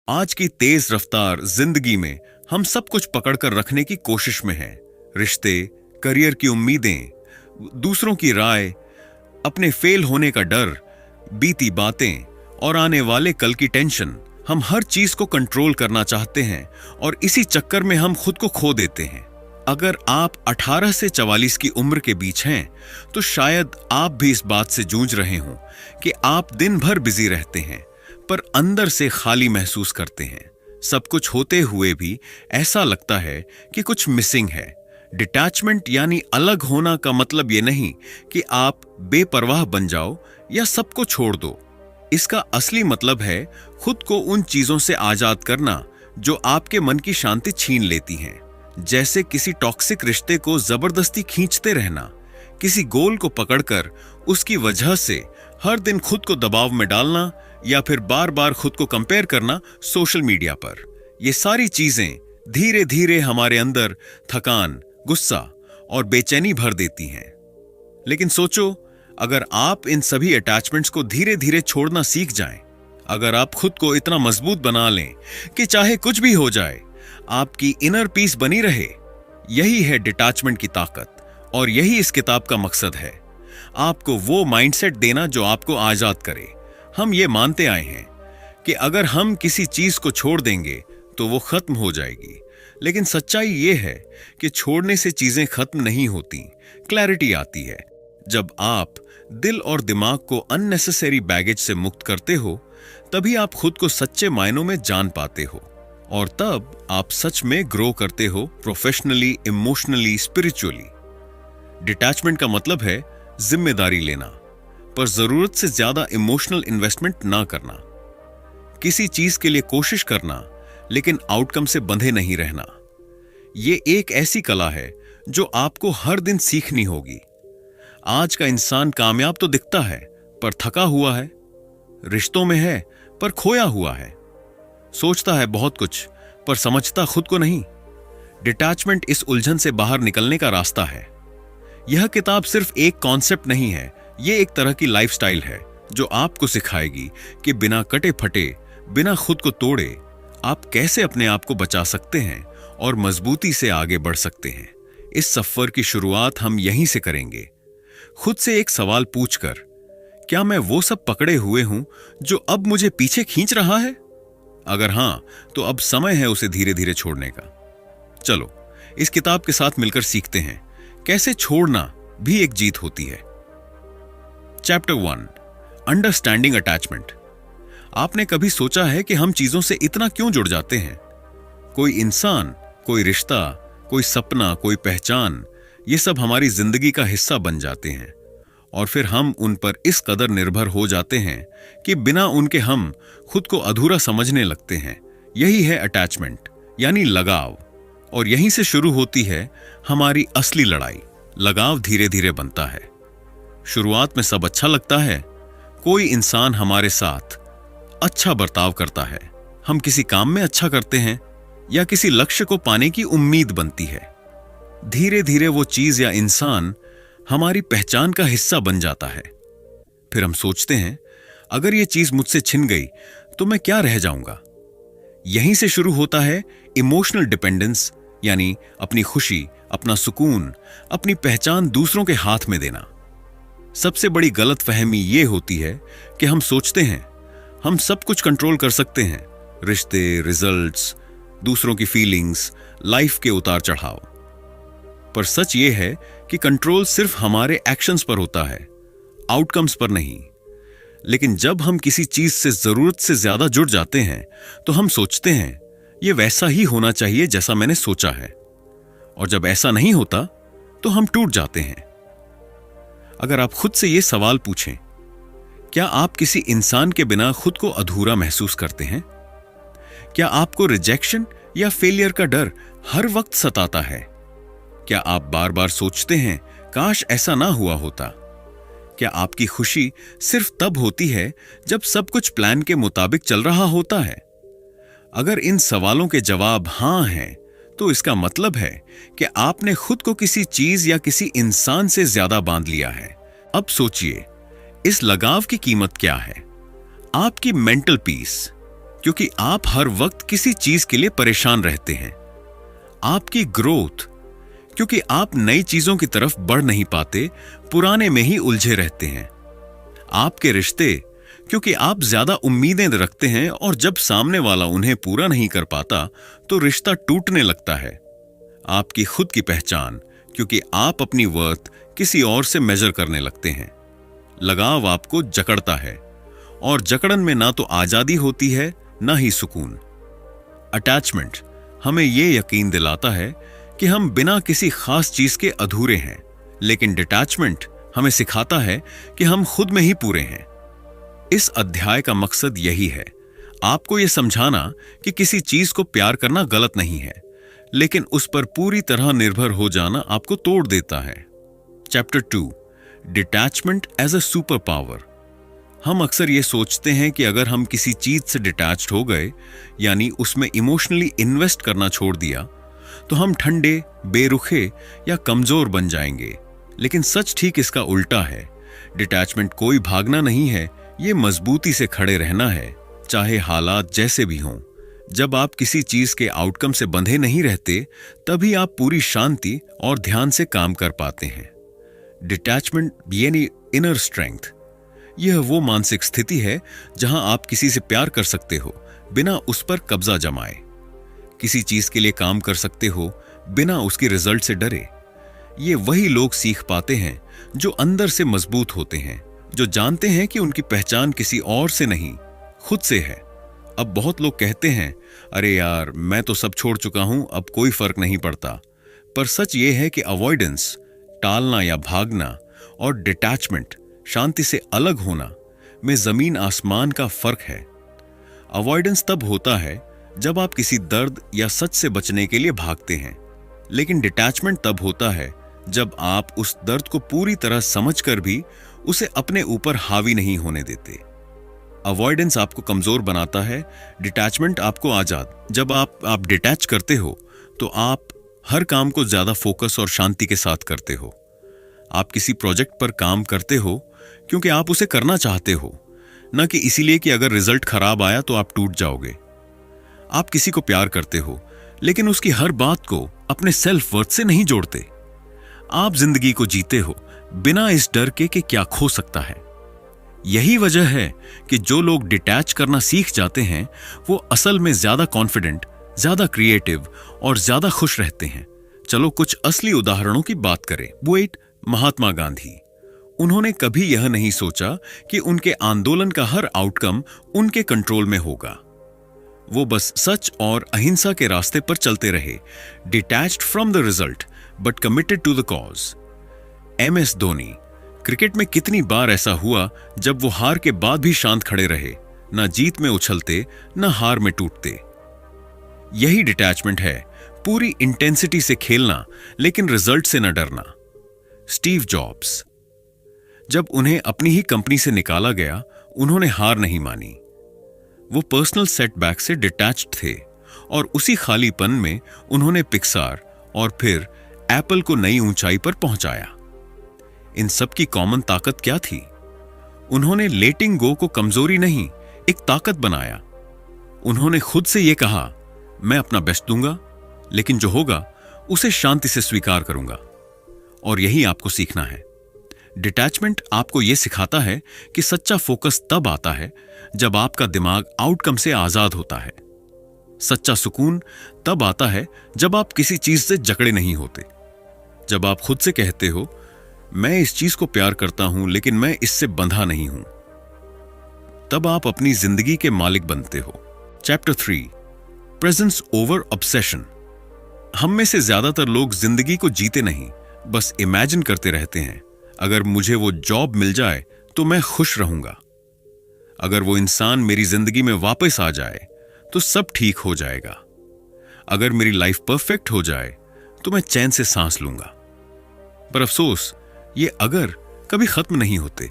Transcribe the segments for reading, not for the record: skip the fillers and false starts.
आज की तेज रफ्तार जिंदगी में हम सब कुछ पकड़कर रखने की कोशिश में हैं। रिश्ते, करियर की उम्मीदें, दूसरों की राय, अपने फेल होने का डर, बीती बातें और आने वाले कल की टेंशन। हम हर चीज को कंट्रोल करना चाहते हैं और इसी चक्कर में हम खुद को खो देते हैं। अगर आप 18 से 44 की उम्र के बीच हैं, तो शायद आप भी इस बात से जूझ रहे हों कि आप दिन भर बिजी रहते हैं पर अंदर से खाली महसूस करते हैं। सब कुछ होते हुए भी ऐसा लगता है कि कुछ मिसिंग है। डिटैचमेंट यानी अलग होना का मतलब ये नहीं कि आप बेपरवाह बन जाओ या सबको छोड़ दो। इसका असली मतलब है खुद को उन चीजों से आजाद करना जो आपके मन की शांति छीन लेती हैं। जैसे किसी टॉक्सिक रिश्ते को जबरदस्ती खींचते रहना, किसी गोल को पकड़कर उसकी वजह से हर दिन खुद को दबाव में डालना या फिर बार बार खुद को कंपेयर करना सोशल मीडिया पर। ये सारी चीजें धीरे धीरे हमारे अंदर थकान, गुस्सा और बेचैनी भर देती हैं। लेकिन सोचो, अगर आप इन सभी अटैचमेंट्स को धीरे धीरे छोड़ना सीख जाएं, अगर आप खुद को इतना मजबूत बना लें कि चाहे कुछ भी हो जाए आपकी इनर पीस बनी रहे, यही है डिटैचमेंट की ताकत और यही इस किताब का मकसद है। आपको वो माइंडसेट देना जो आपको आजाद करे। हम ये मानते आए हैं कि अगर हम किसी चीज को छोड़ देंगे तो वो खत्म हो जाएगी, लेकिन सच्चाई ये है कि छोड़ने से चीजें खत्म नहीं होती, क्लैरिटी आती है। जब आप दिल और दिमाग को अननेसेसरी बैगेज से मुक्त करते हो, तभी आप खुद को सच्चे मायनों में जान पाते हो और तब आप सच में ग्रो करते हो, प्रोफेशनली, इमोशनली, स्पिरिचुअली। डिटैचमेंट का मतलब है जिम्मेदारी लेना, पर जरूरत से ज्यादा इमोशनल इन्वेस्टमेंट ना करना। किसी चीज के लिए कोशिश करना लेकिन आउटकम से बंधे नहीं रहना। ये एक ऐसी कला है जो आपको हर दिन सीखनी होगी। आज का इंसान कामयाब तो दिखता है पर थका हुआ है, रिश्तों में है पर खोया हुआ है, सोचता है बहुत कुछ पर समझता खुद को नहीं। डिटैचमेंट इस उलझन से बाहर निकलने का रास्ता है। यह किताब सिर्फ एक कॉन्सेप्ट नहीं है, ये एक तरह की लाइफस्टाइल है जो आपको सिखाएगी कि बिना कटे फटे, बिना खुद को तोड़े आप कैसे अपने आप को बचा सकते हैं और मजबूती से आगे बढ़ सकते हैं। इस सफर की शुरुआत हम यहीं से करेंगे, खुद से एक सवाल पूछकर, क्या मैं वो सब पकड़े हुए हूं जो अब मुझे पीछे खींच रहा है? अगर हां, तो अब समय है उसे धीरे धीरे छोड़ने का। चलो इस किताब के साथ मिलकर सीखते हैं कैसे छोड़ना भी एक जीत होती है। Chapter 1, understanding attachment. आपने कभी सोचा है कि हम चीजों से इतना क्यों जुड़ जाते हैं? कोई इंसान, कोई रिश्ता, कोई सपना, कोई पहचान, ये सब हमारी जिंदगी का हिस्सा बन जाते हैं और फिर हम उन पर इस कदर निर्भर हो जाते हैं कि बिना उनके हम खुद को अधूरा समझने लगते हैं। यही है अटैचमेंट यानी लगाव, और यहीं से शुरू होती है हमारी असली लड़ाई। लगाव धीरे धीरे बनता है। शुरुआत में सब अच्छा लगता है, कोई इंसान हमारे साथ अच्छा बर्ताव करता है, हम किसी काम में अच्छा करते हैं या किसी लक्ष्य को पाने की उम्मीद बनती है। धीरे धीरे वो चीज या इंसान हमारी पहचान का हिस्सा बन जाता है। फिर हम सोचते हैं, अगर ये चीज मुझसे छिन गई तो मैं क्या रह जाऊंगा? यहीं से शुरू होता है इमोशनल डिपेंडेंस, यानी अपनी खुशी, अपना सुकून, अपनी पहचान दूसरों के हाथ में देना। सबसे बड़ी गलतफहमी ये होती है कि हम सोचते हैं हम सब कुछ कंट्रोल कर सकते हैं, रिश्ते, रिजल्ट्स, दूसरों की फीलिंग्स, लाइफ के उतार चढ़ाव। पर सच ये है कि कंट्रोल सिर्फ हमारे एक्शंस पर होता है, आउटकम्स पर नहीं। लेकिन जब हम किसी चीज से जरूरत से ज्यादा जुड़ जाते हैं तो हम सोचते हैं ये वैसा ही होना चाहिए जैसा मैंने सोचा है, और जब ऐसा नहीं होता तो हम टूट जाते हैं। अगर आप खुद से ये सवाल पूछें, क्या आप किसी इंसान के बिना खुद को अधूरा महसूस करते हैं? क्या आपको रिजेक्शन या फेलियर का डर हर वक्त सताता है? क्या आप बार बार सोचते हैं काश ऐसा ना हुआ होता? क्या आपकी खुशी सिर्फ तब होती है जब सब कुछ प्लान के मुताबिक चल रहा होता है? अगर इन सवालों के जवाब हां हैं, तो इसका मतलब है कि आपने खुद को किसी चीज या किसी इंसान से ज्यादा बांध लिया है। अब सोचिए, इस लगाव की कीमत क्या है? आपकी मेंटल पीस, क्योंकि आप हर वक्त किसी चीज के लिए परेशान रहते हैं। आपकी ग्रोथ, क्योंकि आप नई चीजों की तरफ बढ़ नहीं पाते, पुराने में ही उलझे रहते हैं। आपके रिश्ते, क्योंकि आप ज्यादा उम्मीदें रखते हैं और जब सामने वाला उन्हें पूरा नहीं कर पाता तो रिश्ता टूटने लगता है। आपकी खुद की पहचान, क्योंकि आप अपनी वर्थ किसी और से मेजर करने लगते हैं। लगाव आपको जकड़ता है और जकड़न में ना तो आजादी होती है ना ही सुकून। अटैचमेंट हमें यह यकीन दिलाता है कि हम बिना किसी खास चीज के अधूरे हैं, लेकिन डिटैचमेंट हमें सिखाता है कि हम खुद में ही पूरे हैं। इस अध्याय का मकसद यही है, आपको यह समझाना कि किसी चीज को प्यार करना गलत नहीं है, लेकिन उस पर पूरी तरह निर्भर हो जाना आपको तोड़ देता है। Chapter 2, detachment as a super power. हम अक्सर ये सोचते हैं कि अगर हम किसी चीज से डिटैच्ड हो गए, यानी उसमें इमोशनली इन्वेस्ट करना छोड़ दिया, तो हम ठंडे, बेरुखे या कमजोर बन जाएंगे। लेकिन सच ठीक इसका उल्टा है। डिटैचमेंट कोई भागना नहीं है, ये मजबूती से खड़े रहना है, चाहे हालात जैसे भी हों। जब आप किसी चीज के आउटकम से बंधे नहीं रहते, तभी आप पूरी शांति और ध्यान से काम कर पाते हैं। डिटैचमेंट यानी इनर स्ट्रेंथ, यह वो मानसिक स्थिति है जहां आप किसी से प्यार कर सकते हो बिना उस पर कब्जा जमाए, किसी चीज के लिए काम कर सकते हो बिना उसके रिजल्ट से डरे। ये वही लोग सीख पाते हैं जो अंदर से मजबूत होते हैं, जो जानते हैं कि उनकी पहचान किसी और से नहीं, खुद से है। अब बहुत लोग कहते हैं, अरे यार मैं तो सब छोड़ चुका हूं, अब कोई फर्क नहीं पड़ता। पर सच ये है कि अवॉइडेंस, टालना या भागना, और डिटैचमेंट, शांति से अलग होना, में जमीन आसमान का फर्क है। अवॉइडेंस तब होता है जब आप किसी दर्द या सच से बचने के लिए भागते हैं, लेकिन डिटैचमेंट तब होता है जब आप उस दर्द को पूरी तरह समझकर भी उसे अपने ऊपर हावी नहीं होने देते। अवॉइडेंस आपको कमजोर बनाता है, डिटैचमेंट आपको आजाद। जब आप डिटैच करते हो तो आप हर काम को ज्यादा फोकस और शांति के साथ करते हो। आप किसी प्रोजेक्ट पर काम करते हो क्योंकि आप उसे करना चाहते हो, न कि इसीलिए कि अगर रिजल्ट खराब आया तो आप टूट जाओगे। आप किसी को प्यार करते हो, लेकिन उसकी हर बात को अपने सेल्फ वर्थ से नहीं जोड़ते। आप जिंदगी को जीते हो बिना इस डर के कि क्या खो सकता है। यही वजह है कि जो लोग डिटैच करना सीख जाते हैं, वो असल में ज्यादा कॉन्फिडेंट, ज्यादा क्रिएटिव और ज्यादा खुश रहते हैं। चलो कुछ असली उदाहरणों की बात करें। वेट, महात्मा गांधी। उन्होंने कभी यह नहीं सोचा कि उनके आंदोलन का हर आउटकम उनके कंट्रोल में होगा। वो बस सच और अहिंसा के रास्ते पर चलते रहे, detached from the result but committed to the cause. MS Dhoni. Cricket में कितनी बार ऐसा हुआ जब वो हार के बाद भी शांत खड़े रहे, ना जीत में उछलते ना हार में टूटते। यही डिटैचमेंट है, पूरी इंटेंसिटी से खेलना लेकिन रिजल्ट से न डरना। Steve jobs. जब उन्हें अपनी ही कंपनी से निकाला गया, उन्होंने हार नहीं मानी। वो पर्सनल सेटबैक से डिटैच्ड थे और उसी खालीपन में उन्होंने पिक्सार और फिर एप्पल को नई ऊंचाई पर पहुंचाया। इन सब की कॉमन ताकत क्या थी? उन्होंने लेटिंग गो को कमजोरी नहीं, एक ताकत बनाया। उन्होंने खुद से यह कहा, मैं अपना बेस्ट दूंगा, लेकिन जो होगा उसे शांति से स्वीकार करूंगा। और यही आपको सीखना है। डिटैचमेंट आपको यह सिखाता है कि सच्चा फोकस तब आता है जब आपका दिमाग आउटकम से आजाद होता है। सच्चा सुकून तब आता है जब आप किसी चीज से जकड़े नहीं होते, जब आप खुद से कहते हो, मैं इस चीज को प्यार करता हूं लेकिन मैं इससे बंधा नहीं हूं। तब आप अपनी जिंदगी के मालिक बनते हो। Chapter 3, presence over obsession. हम में से ज्यादातर लोग जिंदगी को जीते नहीं, बस इमेजिन करते रहते हैं। अगर मुझे वो जॉब मिल जाए तो मैं खुश रहूंगा। अगर वो इंसान मेरी जिंदगी में वापस आ जाए तो सब ठीक हो जाएगा। अगर मेरी लाइफ परफेक्ट हो जाए तो मैं चैन से सांस लूंगा। पर अफसोस, ये अगर कभी खत्म नहीं होते।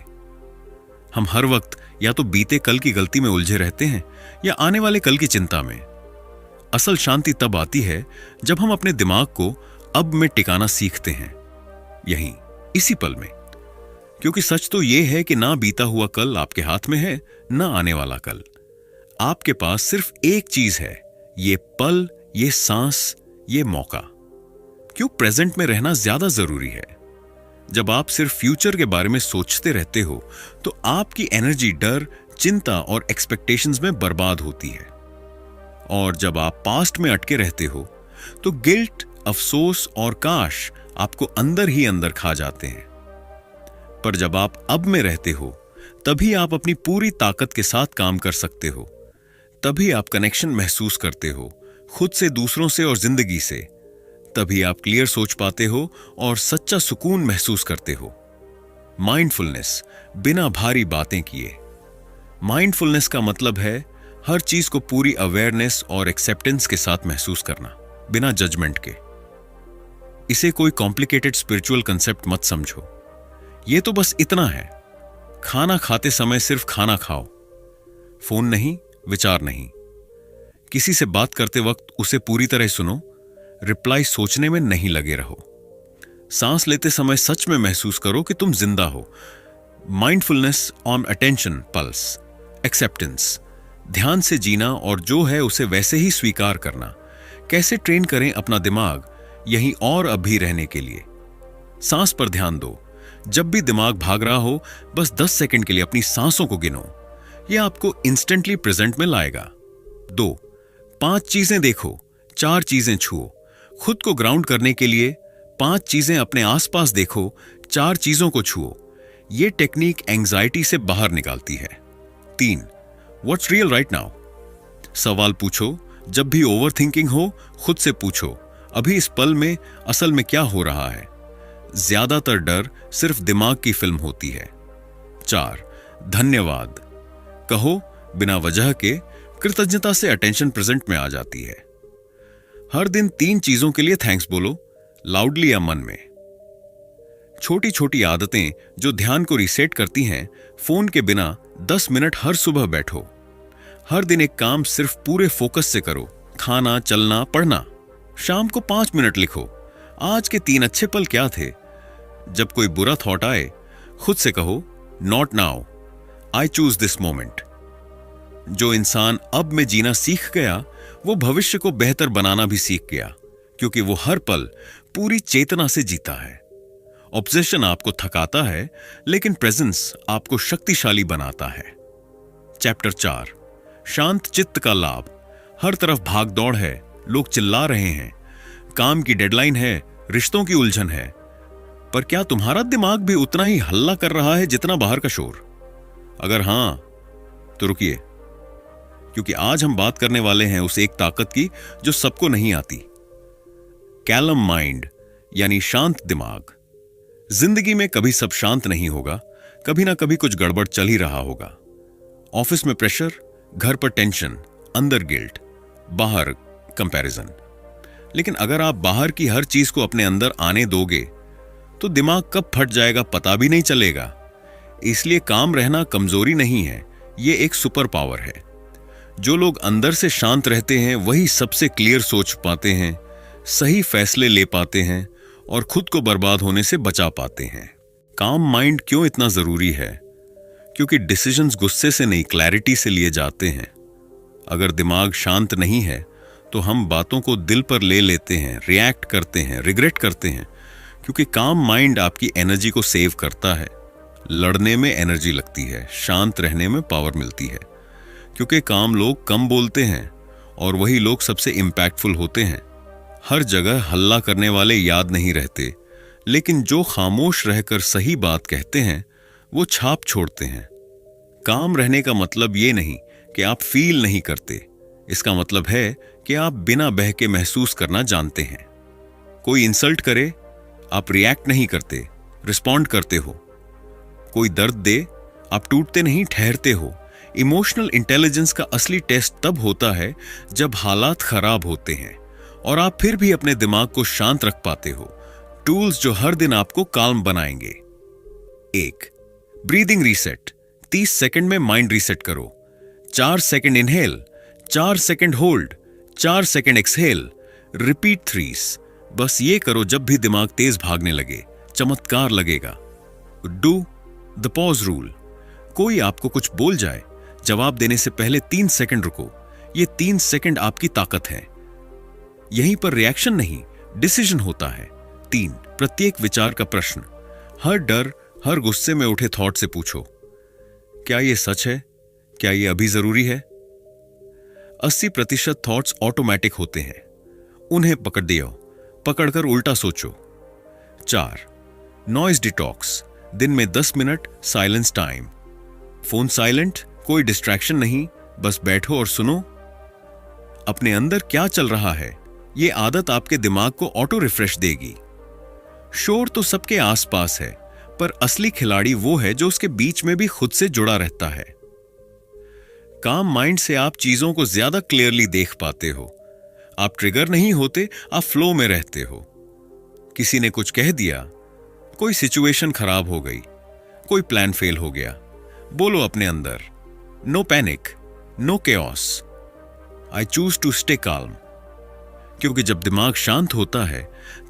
हम हर वक्त या तो बीते कल की गलती में उलझे रहते हैं या आने वाले कल की चिंता में। असल शांति तब आती है जब हम अपने दिमाग को अब में टिकाना सीखते हैं, यहीं इसी पल में। क्योंकि सच तो यह है कि ना बीता हुआ कल आपके हाथ में है, ना आने वाला कल। आपके पास सिर्फ एक चीज है, ये पल, ये सांस, ये मौका। क्यों प्रेजेंट में रहना ज्यादा जरूरी है? जब आप सिर्फ फ्यूचर के बारे में सोचते रहते हो तो आपकी एनर्जी डर, चिंता और एक्सपेक्टेशंस में बर्बाद होती है। और जब आप पास्ट में अटके रहते हो तो गिल्ट, अफसोस और काश आपको अंदर ही अंदर खा जाते हैं। पर जब आप अब में रहते हो तभी आप अपनी पूरी ताकत के साथ काम कर सकते हो। तभी आप कनेक्शन महसूस करते हो, खुद से, दूसरों से और जिंदगी से। तभी आप क्लियर सोच पाते हो और सच्चा सुकून महसूस करते हो। माइंडफुलनेस, बिना भारी बातें किए। माइंडफुलनेस का मतलब है हर चीज को पूरी अवेयरनेस और एक्सेप्टेंस के साथ महसूस करना, बिना जजमेंट के। इसे कोई कॉम्प्लिकेटेड स्पिरिचुअल कंसेप्ट मत समझो। यह तो बस इतना है, खाना खाते समय सिर्फ खाना खाओ, फोन नहीं, विचार नहीं। किसी से बात करते वक्त उसे पूरी तरह सुनो, रिप्लाई सोचने में नहीं लगे रहो। सांस लेते समय सच में महसूस करो कि तुम जिंदा हो। Mindfulness on attention, pulse, acceptance, ध्यान से जीना और जो है उसे वैसे ही स्वीकार करना। कैसे ट्रेन करें अपना दिमाग यहीं और अभी रहने के लिए? सांस पर ध्यान दो। जब भी दिमाग भाग रहा हो, बस 10 सेकंड के लिए अपनी सांसों को गिनो। यह आपको इंस्टेंटली प्रेजेंट में लाएगा। 2, 5 चीजें देखो, 4 चीजें छुओ। खुद को ग्राउंड करने के लिए 5 चीजें अपने आसपास देखो, 4 चीजों को छुओ। यह टेक्निक एंजाइटी से बाहर निकालती है। 3, व्हाट्स रियल राइट नाउ? सवाल पूछो। जब भी ओवर थिंकिंग हो, खुद से पूछो, अभी इस पल में असल में क्या हो रहा है? ज्यादातर डर सिर्फ दिमाग की फिल्म होती है। 4, धन्यवाद कहो, बिना वजह के। कृतज्ञता से अटेंशन प्रेजेंट में आ जाती है। हर दिन 3 चीजों के लिए थैंक्स बोलो, लाउडली या मन में। छोटी छोटी आदतें जो ध्यान को रीसेट करती हैं। फोन के बिना 10 मिनट हर सुबह बैठो। हर दिन एक काम सिर्फ पूरे फोकस से करो, खाना, चलना, पढ़ना। शाम को 5 मिनट लिखो, आज के 3 अच्छे पल क्या थे? जब कोई बुरा थॉट आए, खुद से कहो, not now, I choose this moment. जो इंसान अब में जीना सीख गया, वो भविष्य को बेहतर बनाना भी सीख गया, क्योंकि वो हर पल पूरी चेतना से जीता है। ऑब्सेशन आपको थकाता है, लेकिन प्रेजेंस आपको शक्तिशाली बनाता है। चैप्टर 4, शांत चित्त का लाभ। हर तरफ भाग दौड़ है, लोग चिल्ला रहे हैं, काम की डेडलाइन है, रिश्तों की उलझन है। पर क्या तुम्हारा दिमाग भी उतना ही हल्ला कर रहा है जितना बाहर का शोर? अगर हां, तो रुकिए, क्योंकि आज हम बात करने वाले हैं उस एक ताकत की जो सबको नहीं आती। कैलम माइंड, यानी शांत दिमाग। जिंदगी में कभी सब शांत नहीं होगा, कभी ना कभी कुछ गड़बड़ चल ही रहा होगा। ऑफिस में प्रेशर, घर पर टेंशन, अंदर गिल्ट, बाहर कंपैरिजन। लेकिन अगर आप बाहर की हर चीज को अपने अंदर आने दोगे तो दिमाग कब फट जाएगा पता भी नहीं चलेगा। इसलिए काम रहना कमजोरी नहीं है, यह एक सुपर पावर है। जो लोग अंदर से शांत रहते हैं वही सबसे क्लियर सोच पाते हैं, सही फैसले ले पाते हैं और खुद को बर्बाद होने से बचा पाते हैं। काम माइंड क्यों इतना जरूरी है? क्योंकि डिसीजंस गुस्से से नहीं, क्लैरिटी से लिए जाते हैं। अगर दिमाग शांत नहीं है तो हम बातों को दिल पर ले लेते हैं, रिएक्ट करते हैं, रिग्रेट करते हैं। क्योंकि काम माइंड आपकी एनर्जी को सेव करता है। लड़ने में एनर्जी लगती है, शांत रहने में पावर मिलती है। क्योंकि काम लोग कम बोलते हैं और वही लोग सबसे इंपैक्टफुल होते हैं। हर जगह हल्ला करने वाले याद नहीं रहते, लेकिन जो खामोश रहकर सही बात कहते हैं वो छाप छोड़ते हैं। काम रहने का मतलब ये नहीं कि आप फील नहीं करते, इसका मतलब है कि आप बिना बह के महसूस करना जानते हैं। कोई इंसल्ट करे, आप रिएक्ट नहीं करते, रिस्पॉन्ड करते हो। कोई दर्द दे, आप टूटते नहीं, ठहरते हो। इमोशनल इंटेलिजेंस का असली टेस्ट तब होता है जब हालात खराब होते हैं और आप फिर भी अपने दिमाग को शांत रख पाते हो। टूल्स जो हर दिन आपको काल्म बनाएंगे। 1, ब्रीदिंग रीसेट। 30 सेकंड में माइंड रीसेट करो। 4 second inhale, 4 second hold, 4 second exhale, repeat 3s। बस ये करो जब भी दिमाग तेज भागने लगे, चमत्कार लगेगा। Do the pause rule. कोई आपको कुछ बोल जाए, जवाब देने से पहले 3 सेकंड रुको। ये 3 सेकंड आपकी ताकत है। यहीं पर रिएक्शन नहीं, डिसीजन होता है। 3, प्रत्येक विचार का प्रश्न। हर डर, हर गुस्से में उठे थॉट से पूछो, क्या ये सच है? क्या ये अभी जरूरी है? 80% थॉट्स ऑटोमेटिक होते हैं, उन्हें पकड़ दियो, पकड़कर उल्टा सोचो। 4, नॉइज डिटॉक्स। दिन में 10 minute silence time. Phone silent, कोई डिस्ट्रैक्शन नहीं, बस बैठो और सुनो अपने अंदर क्या चल रहा है। ये आदत आपके दिमाग को ऑटो रिफ्रेश देगी। शोर तो सबके आसपास है, पर असली खिलाड़ी वो है जो उसके बीच में भी खुद से जुड़ा रहता है। काम माइंड से आप चीजों को ज्यादा क्लियरली देख पाते हो। आप ट्रिगर नहीं होते, आप फ्लो में रहते हो। किसी ने कुछ कह दिया, कोई सिचुएशन खराब हो गई, कोई प्लान फेल हो गया, बोलो अपने अंदर, no panic, no chaos, I choose to stay calm. क्योंकि जब दिमाग शांत होता है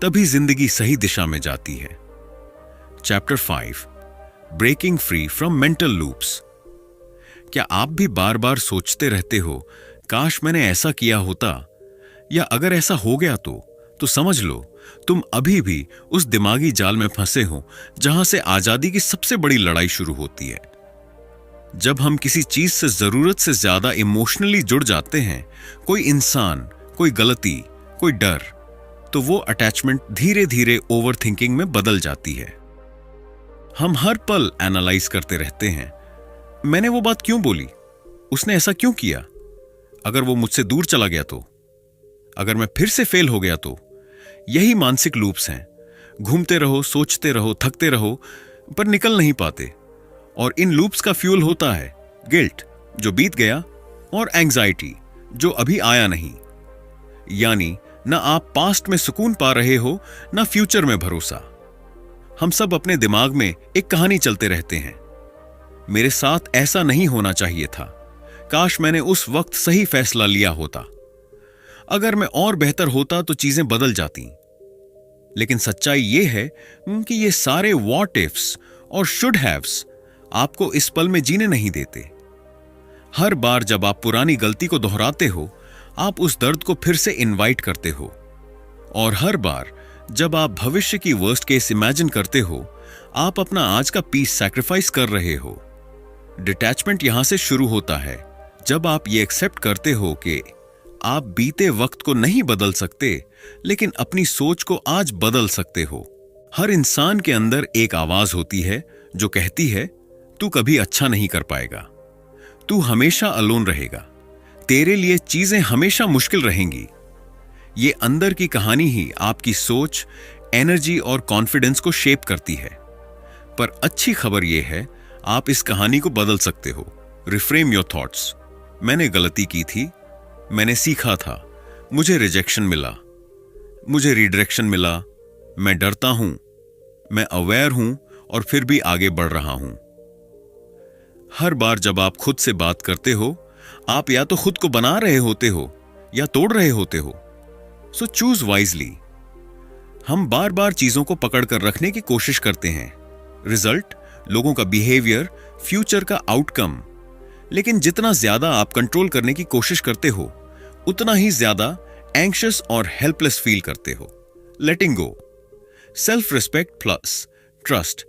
तभी जिंदगी सही दिशा में जाती है। Chapter 5, breaking free from mental loops. क्या आप भी बार बार सोचते रहते हो, काश मैंने ऐसा किया होता, या अगर ऐसा हो गया तो समझ लो तुम अभी भी उस दिमागी जाल में फंसे हो जहां से आजादी की सबसे बड़ी लड़ाई शुरू होती है। जब हम किसी चीज से जरूरत से ज्यादा इमोशनली जुड़ जाते हैं, कोई इंसान, कोई गलती, कोई डर, तो वो अटैचमेंट धीरे धीरे ओवर थिंकिंग में बदल जाती है। हम हर पल एनालाइज करते रहते हैं, मैंने वो बात क्यों बोली, उसने ऐसा क्यों किया, अगर वो मुझसे दूर चला गया तो, अगर मैं फिर से फेल हो गया तो। यही मानसिक लूप्स हैं। घूमते रहो, सोचते रहो, थकते रहो, पर निकल नहीं पाते। और इन लूप्स का फ्यूल होता है गिल्ट, जो बीत गया, और एंजाइटी, जो अभी आया नहीं। यानी ना आप पास्ट में सुकून पा रहे हो, ना फ्यूचर में भरोसा। हम सब अपने दिमाग में एक कहानी चलते रहते हैं। मेरे साथ ऐसा नहीं होना चाहिए था, काश मैंने उस वक्त सही फैसला लिया होता, अगर मैं और बेहतर होता तो चीजें बदल जाती। लेकिन सच्चाई यह है कि ये सारे व्हाट इफ्स और शुड हैव्स आपको इस पल में जीने नहीं देते। हर बार जब आप पुरानी गलती को दोहराते हो, आप उस दर्द को फिर से इनवाइट करते हो। और हर बार जब आप भविष्य की वर्स्ट केस इमेजिन करते हो, आप अपना आज का पीस सैक्रिफाइस कर रहे हो। डिटैचमेंट यहां से शुरू होता है, जब आप ये एक्सेप्ट करते हो कि आप बीते वक्त को नहीं बदल सकते, लेकिन अपनी सोच को आज बदल सकते हो। हर इंसान के अंदर एक आवाज होती है जो कहती है, तू कभी अच्छा नहीं कर पाएगा, तू हमेशा अलोन रहेगा, तेरे लिए चीजें हमेशा मुश्किल रहेंगी। ये अंदर की कहानी ही आपकी सोच, एनर्जी और कॉन्फिडेंस को शेप करती है। पर अच्छी खबर यह है, आप इस कहानी को बदल सकते हो। Reframe your thoughts. मैंने गलती की थी, मैंने सीखा था, मुझे रिजेक्शन मिला, मुझे रिडायरेक्शन मिला, मैं डरता हूं, मैं अवेयर हूं और फिर भी आगे बढ़ रहा हूं। हर बार जब आप खुद से बात करते हो, आप या तो खुद को बना रहे होते हो या तोड़ रहे होते हो। So choose wisely. हम बार बार चीजों को पकड़कर रखने की कोशिश करते हैं, रिजल्ट, लोगों का बिहेवियर, फ्यूचर का आउटकम। लेकिन जितना ज्यादा आप कंट्रोल करने की कोशिश करते हो, उतना ही ज्यादा एंग्शियस और हेल्पलेस फील करते हो। Letting go. Self respect plus trust.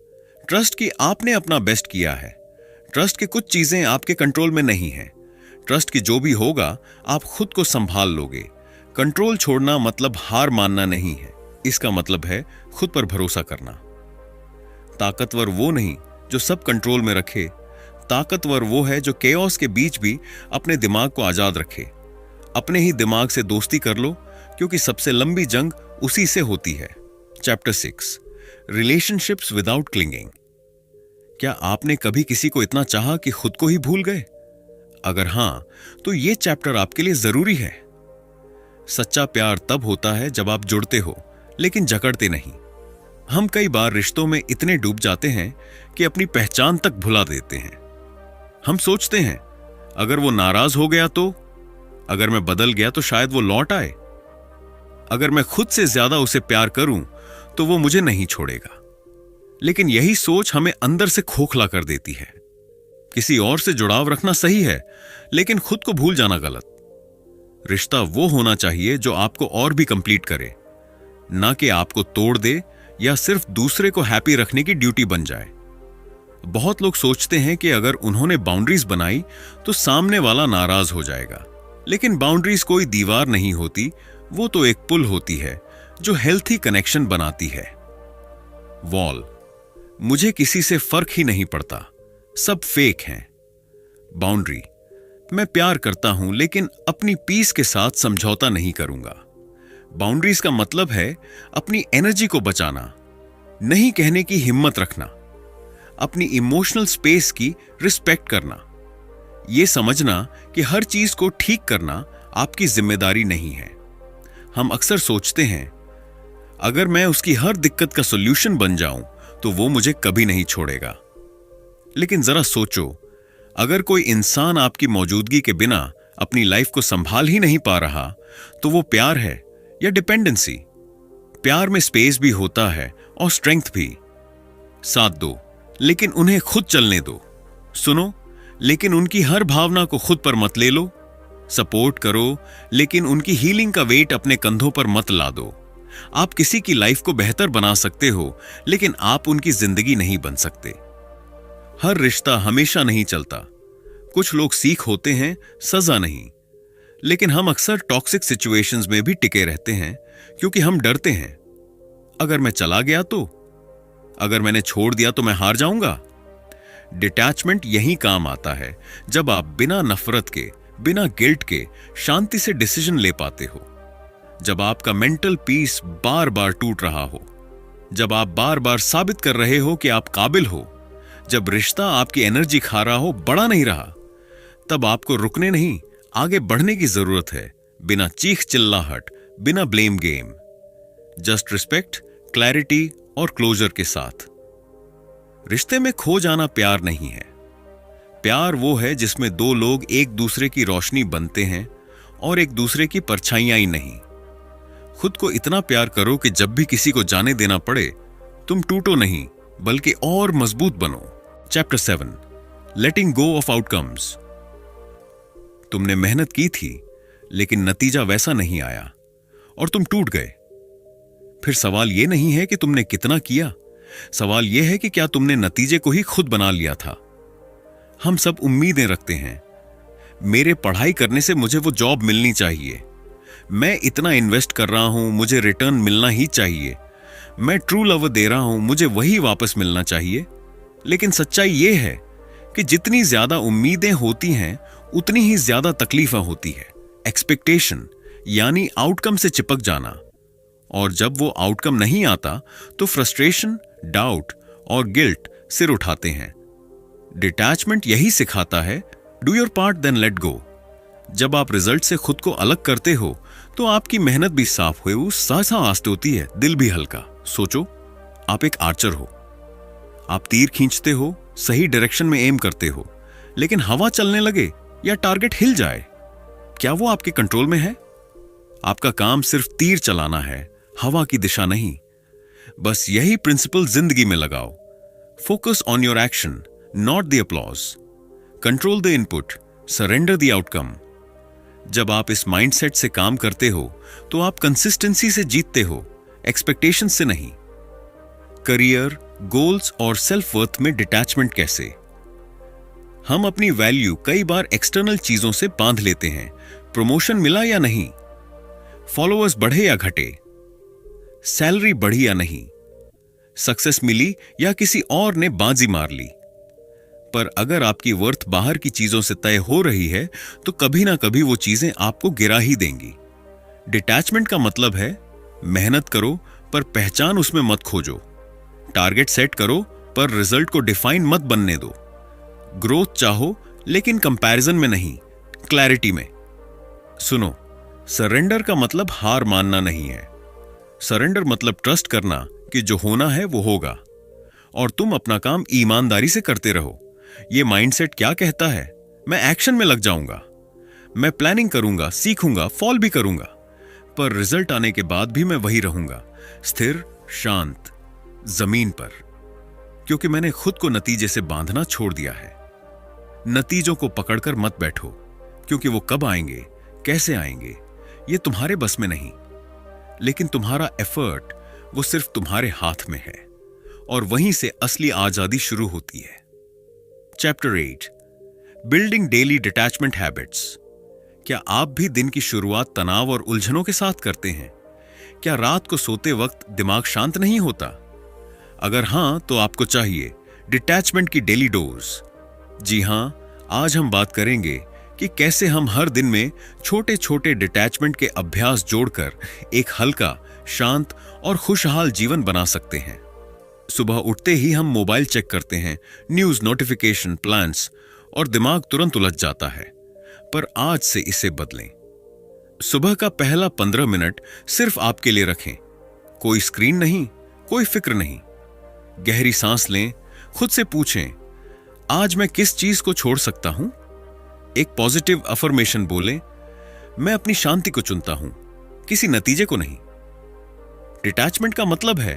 Trust कि आपने अपना बेस्ट किया है। ट्रस्ट कि कुछ चीजें आपके कंट्रोल में नहीं है। ट्रस्ट कि जो भी होगा आप खुद को संभाल लोगे। कंट्रोल छोड़ना मतलब हार मानना नहीं है, इसका मतलब है खुद पर भरोसा करना। ताकतवर वो नहीं जो सब कंट्रोल में रखे, ताकतवर वो है जो केओस के बीच भी अपने दिमाग को आजाद रखे। अपने ही दिमाग से दोस्ती कर लो, क्योंकि सबसे लंबी जंग उसी से होती है। Chapter 6, relationships without clinging. क्या आपने कभी किसी को इतना चाहा कि खुद को ही भूल गए? अगर हां, तो यह चैप्टर आपके लिए जरूरी है। सच्चा प्यार तब होता है जब आप जुड़ते हो, लेकिन जकड़ते नहीं। हम कई बार रिश्तों में इतने डूब जाते हैं कि अपनी पहचान तक भुला देते हैं। हम सोचते हैं, अगर वो नाराज हो गया तो, अगर मैं बदल गया तो शायद वो लौट आए, अगर मैं खुद से ज्यादा उसे प्यार करूं तो वो मुझे नहीं छोड़ेगा। लेकिन यही सोच हमें अंदर से खोखला कर देती है। किसी और से जुड़ाव रखना सही है, लेकिन खुद को भूल जाना गलत। रिश्ता वो होना चाहिए जो आपको और भी कंप्लीट करे, ना कि आपको तोड़ दे या सिर्फ दूसरे को हैप्पी रखने की ड्यूटी बन जाए। बहुत लोग सोचते हैं कि अगर उन्होंने बाउंड्रीज बनाई तो सामने वाला नाराज हो जाएगा, लेकिन बाउंड्रीज कोई दीवार नहीं होती, वो तो एक पुल होती है जो हेल्थी कनेक्शन बनाती है। वॉल, मुझे किसी से फर्क ही नहीं पड़ता, सब फेक हैं। बाउंड्री, मैं प्यार करता हूं लेकिन अपनी पीस के साथ समझौता नहीं करूंगा। बाउंड्रीज का मतलब है अपनी एनर्जी को बचाना, नहीं कहने की हिम्मत रखना, अपनी इमोशनल स्पेस की रिस्पेक्ट करना, यह समझना कि हर चीज को ठीक करना आपकी जिम्मेदारी नहीं है। हम अक्सर सोचते हैं अगर मैं उसकी हर दिक्कत का सॉल्यूशन बन जाऊं तो वो मुझे कभी नहीं छोड़ेगा। लेकिन जरा सोचो, अगर कोई इंसान आपकी मौजूदगी के बिना अपनी लाइफ को संभाल ही नहीं पा रहा तो वो प्यार है या डिपेंडेंसी? प्यार में स्पेस भी होता है और स्ट्रेंथ भी। साथ दो लेकिन उन्हें खुद चलने दो। सुनो लेकिन उनकी हर भावना को खुद पर मत ले लो। सपोर्ट करो लेकिन उनकी हीलिंग का वेट अपने कंधों पर मत ला दो। आप किसी की लाइफ को बेहतर बना सकते हो, लेकिन आप उनकी जिंदगी नहीं बन सकते। हर रिश्ता हमेशा नहीं चलता। कुछ लोग सीख होते हैं, सजा नहीं। लेकिन हम अक्सर टॉक्सिक सिचुएशंस में भी टिके रहते हैं क्योंकि हम डरते हैं, अगर मैं चला गया तो, अगर मैंने छोड़ दिया तो मैं हार जाऊंगा। डिटैचमेंट यही काम आता है जब आप बिना नफरत के, बिना गिल्ट के शांति से डिसीजन ले पाते हो। जब आपका मेंटल पीस बार बार टूट रहा हो, जब आप बार बार साबित कर रहे हो कि आप काबिल हो, जब रिश्ता आपकी एनर्जी खा रहा हो, बड़ा नहीं रहा, तब आपको रुकने नहीं, आगे बढ़ने की जरूरत है। बिना चीख चिल्लाहट, बिना blame game, just respect, clarity और क्लोजर के साथ। रिश्ते में खो जाना प्यार नहीं है। प्यार वो है जिसमें दो लोग एक दूसरे की रोशनी बनते हैं और एक दूसरे की परछाइयां नहीं। खुद को इतना प्यार करो कि जब भी किसी को जाने देना पड़े, तुम टूटो नहीं बल्कि और मजबूत बनो। Chapter 7, letting go of outcomes. तुमने मेहनत की थी लेकिन नतीजा वैसा नहीं आया और तुम टूट गए। फिर सवाल यह नहीं है कि तुमने कितना किया, सवाल यह है कि क्या तुमने नतीजे को ही खुद बना लिया था। हम सब उम्मीदें रखते हैं, मेरे पढ़ाई करने से मुझे वो जॉब मिलनी चाहिए, मैं इतना इन्वेस्ट कर रहा हूं, मुझे रिटर्न मिलना ही चाहिए, मैं ट्रू लव दे रहा हूं, मुझे वही वापस मिलना चाहिए। लेकिन सच्चाई यह है कि जितनी ज्यादा उम्मीदें होती हैं उतनी ही ज्यादा तकलीफें होती है। एक्सपेक्टेशन यानी आउटकम से चिपक जाना, और जब वो आउटकम नहीं आता तो फ्रस्ट्रेशन, डाउट और गिल्ट सिर उठाते हैं। डिटैचमेंट यही सिखाता है, do your part then let go. जब आप रिजल्ट से खुद को अलग करते हो तो आपकी मेहनत भी साफ हुए, वो सांसें आस्ते होती है, दिल भी हल्का। सोचो, आप एक आर्चर हो, आप तीर खींचते हो, सही डायरेक्शन में एम करते हो, लेकिन हवा चलने लगे या टारगेट हिल जाए, क्या वो आपके कंट्रोल में है? आपका काम सिर्फ तीर चलाना है, हवा की दिशा नहीं। बस यही प्रिंसिपल जिंदगी में लगाओ। Focus on your action, not the applause. Control the input, surrender the outcome. जब आप इस माइंडसेट से काम करते हो तो आप कंसिस्टेंसी से जीतते हो, एक्सपेक्टेशन से नहीं। करियर, गोल्स और सेल्फ वर्थ में डिटैचमेंट कैसे? हम अपनी वैल्यू कई बार एक्सटर्नल चीजों से बांध लेते हैं। प्रमोशन मिला या नहीं, फॉलोअर्स बढ़े या घटे, सैलरी बढ़ी या नहीं, सक्सेस मिली या किसी और ने बाजी मार ली। पर अगर आपकी वर्थ बाहर की चीजों से तय हो रही है तो कभी ना कभी वो चीजें आपको गिरा ही देंगी। डिटैचमेंट का मतलब है, मेहनत करो पर पहचान उसमें मत खोजो। टारगेट सेट करो पर रिजल्ट को डिफाइन मत बनने दो। ग्रोथ चाहो लेकिन कंपैरिजन में नहीं, क्लैरिटी में। सुनो, सरेंडर का मतलब हार मानना नहीं है। सरेंडर मतलब ट्रस्ट करना कि जो होना है वो होगा और तुम अपना काम ईमानदारी से करते रहो। ये माइंडसेट क्या कहता है? मैं एक्शन में लग जाऊंगा, मैं प्लानिंग करूंगा, सीखूंगा, फॉल भी करूंगा, पर रिजल्ट आने के बाद भी मैं वही रहूंगा, स्थिर, शांत, जमीन पर, क्योंकि मैंने खुद को नतीजे से बांधना छोड़ दिया है। नतीजों को पकड़कर मत बैठो, क्योंकि वो कब आएंगे, कैसे आएंगे, ये तुम्हारे बस में नहीं। लेकिन तुम्हारा एफर्ट वो सिर्फ तुम्हारे हाथ में है, और वहीं से असली आजादी शुरू होती है। Chapter 8, building daily detachment habits. क्या आप भी दिन की शुरुआत तनाव और उलझनों के साथ करते हैं? क्या रात को सोते वक्त दिमाग शांत नहीं होता? अगर हां, तो आपको चाहिए डिटैचमेंट की डेली डोज। जी हां, आज हम बात करेंगे कि कैसे हम हर दिन में छोटे छोटे डिटैचमेंट के अभ्यास जोड़कर एक हल्का, शांत और खुशहाल जीवन बना सकते हैं। सुबह उठते ही हम मोबाइल चेक करते हैं, न्यूज, नोटिफिकेशन, प्लान्स, और दिमाग तुरंत उलझ जाता है। पर आज से इसे बदलें। सुबह का पहला 15 मिनट सिर्फ आपके लिए रखें। कोई स्क्रीन नहीं, कोई फिक्र नहीं। गहरी सांस लें, खुद से पूछें, आज मैं किस चीज को छोड़ सकता हूं? एक पॉजिटिव अफर्मेशन बोलें, मैं अपनी शांति को चुनता हूं, किसी नतीजे को नहीं। डिटैचमेंट का मतलब है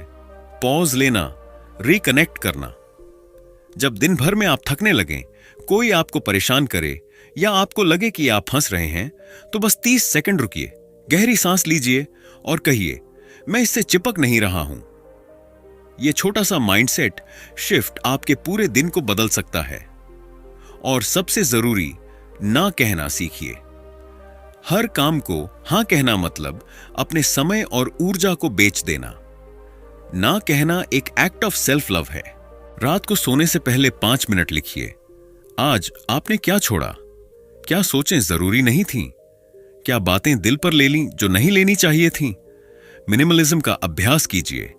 पॉज लेना, रिकनेक्ट करना। जब दिन भर में आप थकने लगें, कोई आपको परेशान करे या आपको लगे कि आप फंस रहे हैं, तो बस 30 सेकंड रुकिए, गहरी सांस लीजिए और कहिए, मैं इससे चिपक नहीं रहा हूं। यह छोटा सा माइंडसेट शिफ्ट आपके पूरे दिन को बदल सकता है। और सबसे जरूरी, ना कहना सीखिए। हर काम को हां कहना मतलब अपने समय और ऊर्जा को बेच देना। ना कहना एक एक्ट ऑफ सेल्फ लव है। रात को सोने से पहले 5 मिनट लिखिए, आज आपने क्या छोड़ा, क्या सोचें जरूरी नहीं थीं, क्या बातें दिल पर ले लीं जो नहीं लेनी चाहिए थीं। मिनिमलिज्म का अभ्यास कीजिए।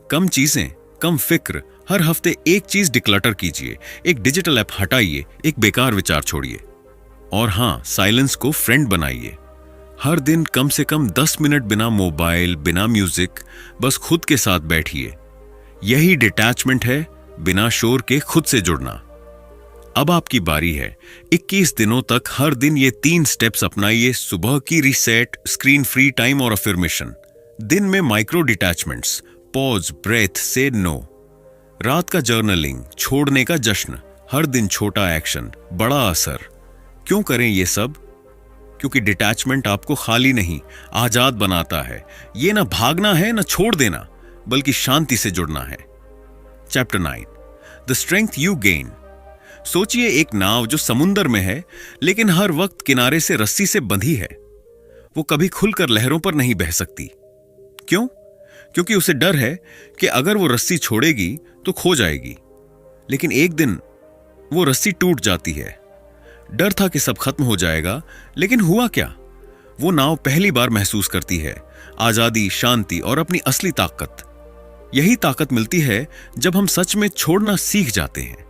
कम चीजें, कम फिक्र। हर हफ्ते एक चीज डिक्लटर कीजिए, एक डिजिटल ऐप हटाइए, एक बेकार विचार छोड़िए। और हां, साइलेंस को फ्रेंड बनाइए। हर दिन कम से कम 10 मिनट बिना मोबाइल, बिना म्यूजिक, बस खुद के साथ बैठिए। यही डिटैचमेंट है, बिना शोर के खुद से जुड़ना। अब आपकी बारी है। 21 दिनों तक हर दिन ये 3 स्टेप्स अपनाइए। सुबह की रीसेट, स्क्रीन फ्री टाइम और अफर्मेशन। दिन में माइक्रो डिटैचमेंट्स, पॉज, ब्रेथ, से नो। रात का जर्नलिंग, छोड़ने का जश्न। हर दिन छोटा एक्शन, बड़ा असर। क्यों करें ये सब? क्योंकि डिटैचमेंट आपको खाली नहीं, आजाद बनाता है। ये ना भागना है, ना छोड़ देना, बल्कि शांति से जुड़ना है। Chapter 9, the strength you gain. सोचिए एक नाव जो समुंदर में है, लेकिन हर वक्त किनारे से रस्सी से बंधी है। वो कभी खुलकर लहरों पर नहीं बह सकती। क्यों? क्योंकि उसे डर है कि अगर वो रस्सी छोड़ेगी तो खो जाएगी। लेकिन एक दिन वो रस्सी टूट जाती है। डर था कि सब खत्म हो जाएगा, लेकिन हुआ क्या? वो नाव पहली बार महसूस करती है आजादी, शांति और अपनी असली ताकत। यही ताकत मिलती है जब हम सच में छोड़ना सीख जाते हैं।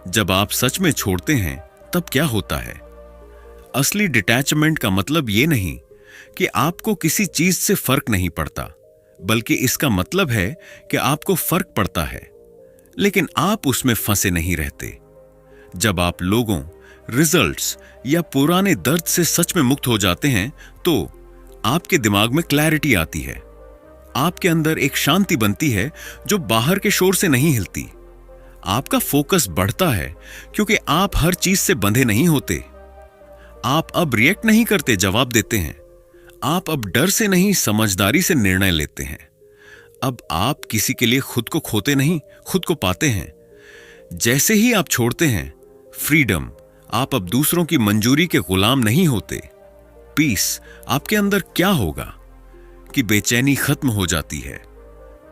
जब आप सच में छोड़ते हैं, तब क्या होता है? असली डिटैचमेंट का मतलब ये नहीं कि आपको किसी चीज से फर्क नहीं पड़ता, बल्कि इसका मतलब है कि आपको फर्क पड़ता है, लेकिन आप उसमें फंसे नहीं रहते। जब आप लोगों, रिजल्ट्स या पुराने दर्द से सच में मुक्त हो जाते हैं, तो आपके दिमाग में क्लैरिटी आती है। आपके अंदर एक शांति बनती है जो बाहर के शोर से नहीं हिलती। आपका फोकस बढ़ता है क्योंकि आप हर चीज से बंधे नहीं होते। आप अब रिएक्ट नहीं करते, जवाब देते हैं। आप अब डर से नहीं, समझदारी से निर्णय लेते हैं। अब आप किसी के लिए खुद को खोते नहीं, खुद को पाते हैं। जैसे ही आप छोड़ते हैं फ्रीडम, आप अब दूसरों की मंजूरी के गुलाम नहीं होते। पीस, आपके अंदर क्या होगा कि बेचैनी खत्म हो जाती है।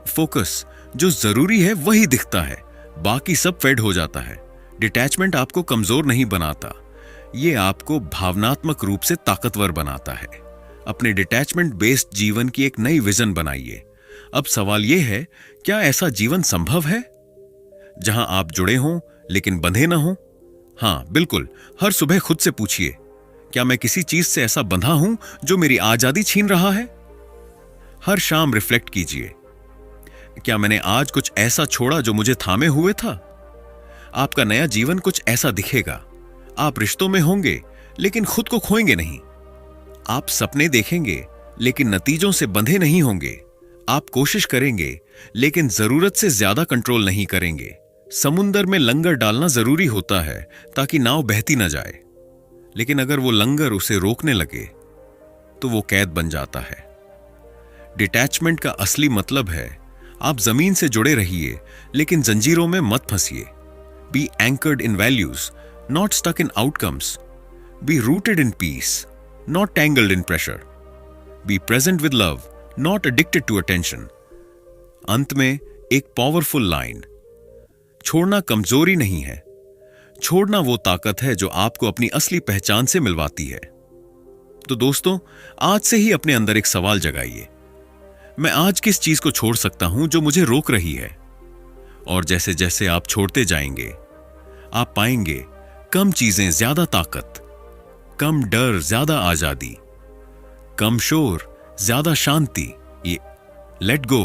फोकस, जो जरूरी है वही दिखता है, बाकी सब फेड हो जाता है। डिटैचमेंट आपको कमजोर नहीं बनाता, ये आपको भावनात्मक रूप से ताकतवर बनाता है। अपने डिटैचमेंट बेस्ड जीवन की एक नई विजन बनाइए। अब सवाल यह है, क्या ऐसा जीवन संभव है जहां आप जुड़े हों लेकिन बंधे ना हों? हां, बिल्कुल। हर सुबह खुद से पूछिए, क्या मैं किसी चीज से ऐसा बंधा हूं जो मेरी आजादी छीन रहा है? हर शाम रिफ्लेक्ट कीजिए, क्या मैंने आज कुछ ऐसा छोड़ा जो मुझे थामे हुए था? आपका नया जीवन कुछ ऐसा दिखेगा। आप रिश्तों में होंगे लेकिन खुद को खोएंगे नहीं। आप सपने देखेंगे लेकिन नतीजों से बंधे नहीं होंगे। आप कोशिश करेंगे लेकिन जरूरत से ज्यादा कंट्रोल नहीं करेंगे। समुंदर में लंगर डालना जरूरी होता है ताकि नाव बहती न जाए, लेकिन अगर वो लंगर उसे रोकने लगे तो वो कैद बन जाता है। डिटैचमेंट का असली मतलब है आप जमीन से जुड़े रहिए लेकिन जंजीरों में मत फंसिए। Be anchored in values, not stuck in outcomes. Be rooted in peace, not tangled in pressure. Be present with love, not addicted to attention. अंत में एक पावरफुल लाइन, छोड़ना कमजोरी नहीं है, छोड़ना वो ताकत है जो आपको अपनी असली पहचान से मिलवाती है। तो दोस्तों, आज से ही अपने अंदर एक सवाल जगाइए, मैं आज किस चीज को छोड़ सकता हूं जो मुझे रोक रही है? और जैसे जैसे आप छोड़ते जाएंगे आप पाएंगे कम चीजें ज्यादा ताकत, कम डर ज्यादा आजादी, कम शोर ज्यादा शांति। ये लेट गो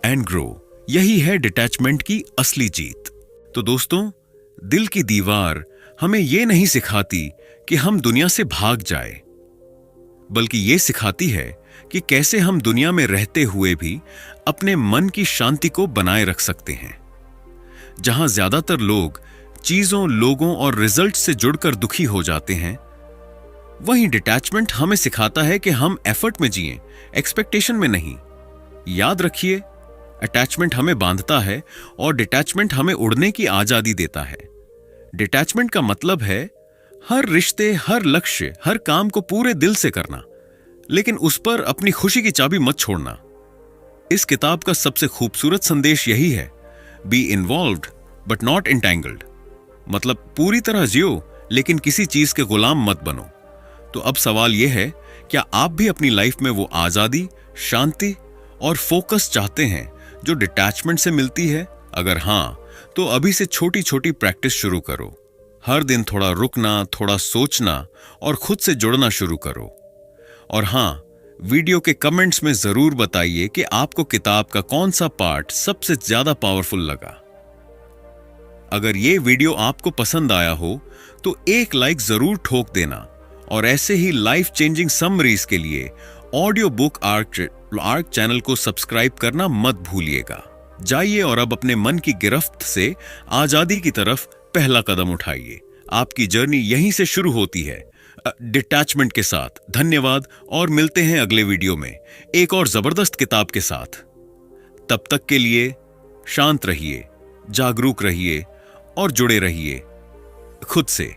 एंड ग्रो, यही है डिटैचमेंट की असली जीत। तो दोस्तों, दिल की दीवार हमें यह नहीं सिखाती कि हम दुनिया से भाग जाए, बल्कि यह सिखाती है कि कैसे हम दुनिया में रहते हुए भी अपने मन की शांति को बनाए रख सकते हैं। जहां ज्यादातर लोग चीजों, लोगों और रिजल्ट से जुड़कर दुखी हो जाते हैं, वहीं डिटैचमेंट हमें सिखाता है कि हम एफर्ट में जिएं, एक्सपेक्टेशन में नहीं। याद रखिए, अटैचमेंट हमें बांधता है और डिटैचमेंट हमें उड़ने की आजादी देता है। डिटैचमेंट का मतलब है हर रिश्ते, हर लक्ष्य, हर काम को पूरे दिल से करना, लेकिन उस पर अपनी खुशी की चाबी मत छोड़ना। इस किताब का सबसे खूबसूरत संदेश यही है, B involved but not entangled. मतलब पूरी तरह जियो लेकिन किसी चीज के गुलाम मत बनो। तो अब सवाल यह है, क्या आप भी अपनी लाइफ में वो आजादी, शांति और फोकस चाहते हैं जो डिटैचमेंट से मिलती है? अगर हां, तो अभी से छोटी छोटी प्रैक्टिस शुरू करो। हर दिन थोड़ा रुकना, थोड़ा सोचना और खुद से जुड़ना शुरू करो। और हां, वीडियो के कमेंट्स में जरूर बताइए कि आपको किताब का कौन सा पार्ट सबसे ज्यादा पावरफुल लगा। अगर ये वीडियो आपको पसंद आया हो तो एक लाइक जरूर ठोक देना, और ऐसे ही लाइफ चेंजिंग समरीज के लिए ऑडियो बुक आर्क चैनल को सब्सक्राइब करना मत भूलिएगा। जाइए और अब अपने मन की गिरफ्त से आजादी की तरफ पहला कदम उठाइए। आपकी जर्नी यहीं से शुरू होती है, डिटैचमेंट के साथ। धन्यवाद और मिलते हैं अगले वीडियो में एक और जबरदस्त किताब के साथ। तब तक के लिए शांत रहिए, जागरूक रहिए और जुड़े रहिए खुद से।